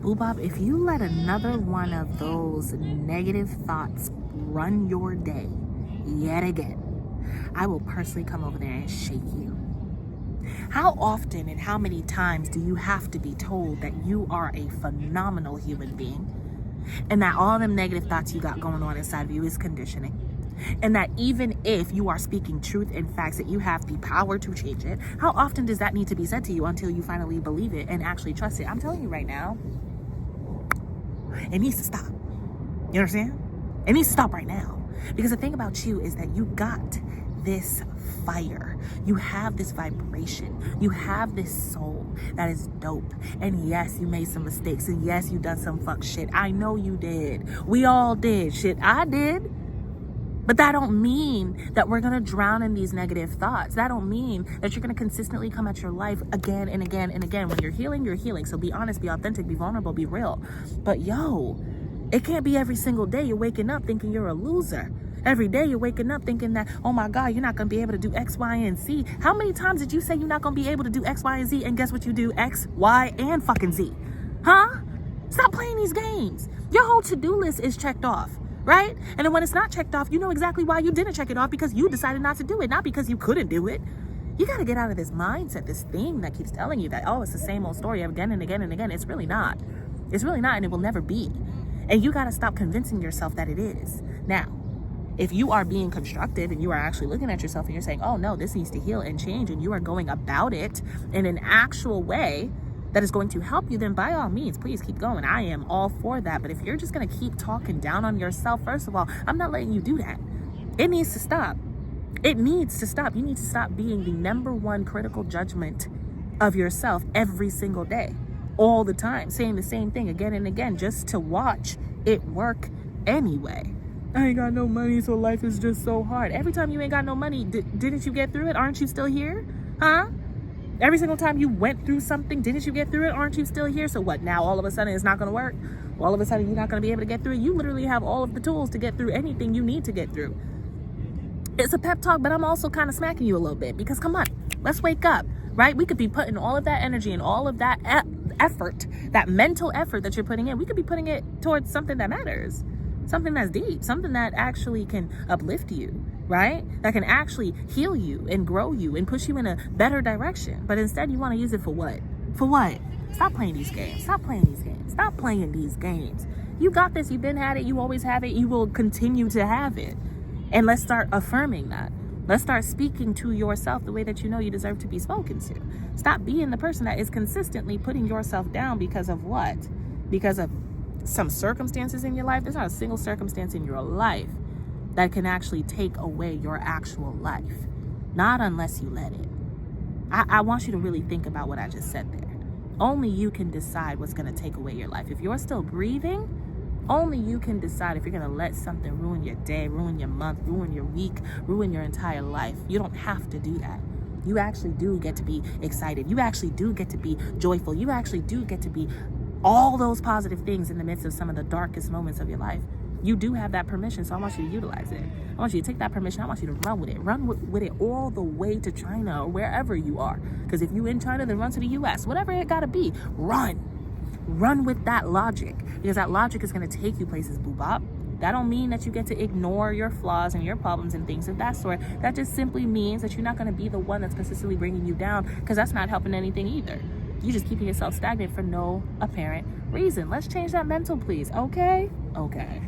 Boobop, if you let another one of those negative thoughts run your day yet again, I will personally come over there and shake you. How often and how many times do you have to be told that you are a phenomenal human being and that all them negative thoughts you got going on inside of you is conditioning? And that even if you are speaking truth and facts, that you have the power to change it? How often does that need to be said to you until you finally believe it and actually trust it? I'm telling you right now, it needs to stop. You understand? It needs to stop right now. Because the thing about you is that you got this fire. You have this vibration. You have this soul that is dope. And yes, you made some mistakes. And yes, you done some fuck shit. I know you did. We all did. Shit, I did. But that don't mean that we're going to drown in these negative thoughts. That don't mean that you're going to consistently come at your life again and again and again. When you're healing, you're healing. So be honest, be authentic, be vulnerable, be real. But yo, it can't be every single day you're waking up thinking you're a loser. Every day you're waking up thinking that, oh my God, you're not going to be able to do X, Y, and Z. How many times did you say you're not going to be able to do X, Y, and Z? And guess what you do? X, Y, and fucking Z. Huh? Stop playing these games. Your whole to-do list is checked off. Right? And then when it's not checked off, you know exactly why you didn't check it off, because you decided not to do it, not because you couldn't do it. You got to get out of this mindset, this thing that keeps telling you that, oh, it's the same old story again and again and again. It's really not. It's really not, and it will never be. And you got to stop convincing yourself that it is. Now, if you are being constructive and you are actually looking at yourself and you're saying, oh no, this needs to heal and change, and you are going about it in an actual way that is going to help you, then by all means, please keep going. I am all for that. But if you're just going to keep talking down on yourself, first of all, I'm not letting you do that. It needs to stop. It needs to stop. You need to stop being the number one critical judgment of yourself every single day, all the time, saying the same thing again and again just to watch it work anyway. I ain't got no money, so life is just so hard. Every time you ain't got no money, didn't you get through it? Aren't you still here? Huh? Every single time you went through something, didn't you get through it? Aren't you still here? So what, now all of a sudden it's not going to work? All of a sudden you're not going to be able to get through it? You literally have all of the tools to get through anything you need to get through. It's a pep talk, but I'm also kind of smacking you a little bit because come on, let's wake up, right? We could be putting all of that energy and all of that effort, that mental effort that you're putting in, we could be putting it towards something that matters, something that's deep, something that actually can uplift you. Right? That can actually heal you and grow you and push you in a better direction. But instead, you want to use it for what? For what? Stop playing these games. Stop playing these games. Stop playing these games. You got this. You've been had it. You always have it. You will continue to have it. And let's start affirming that. Let's start speaking to yourself the way that you know you deserve to be spoken to. Stop being the person that is consistently putting yourself down because of what? Because of some circumstances in your life. There's not a single circumstance in your life that can actually take away your actual life. Not unless you let it. I want you to really think about what I just said there. Only you can decide what's going to take away your life. If you're still breathing, only you can decide if you're going to let something ruin your day, ruin your month, ruin your week, ruin your entire life. You don't have to do that. You actually do get to be excited. You actually do get to be joyful. You actually do get to be all those positive things in the midst of some of the darkest moments of your life. You do have that permission, so I want you to utilize it. I want you to take that permission. I want you to run with it. Run with it all the way to China or wherever you are. Because if you're in China, then run to the U.S. Whatever it got to be, run. Run with that logic. Because that logic is going to take you places, boobop. That don't mean that you get to ignore your flaws and your problems and things of that sort. That just simply means that you're not going to be the one that's consistently bringing you down, because that's not helping anything either. You're just keeping yourself stagnant for no apparent reason. Let's change that mental, please. Okay? Okay.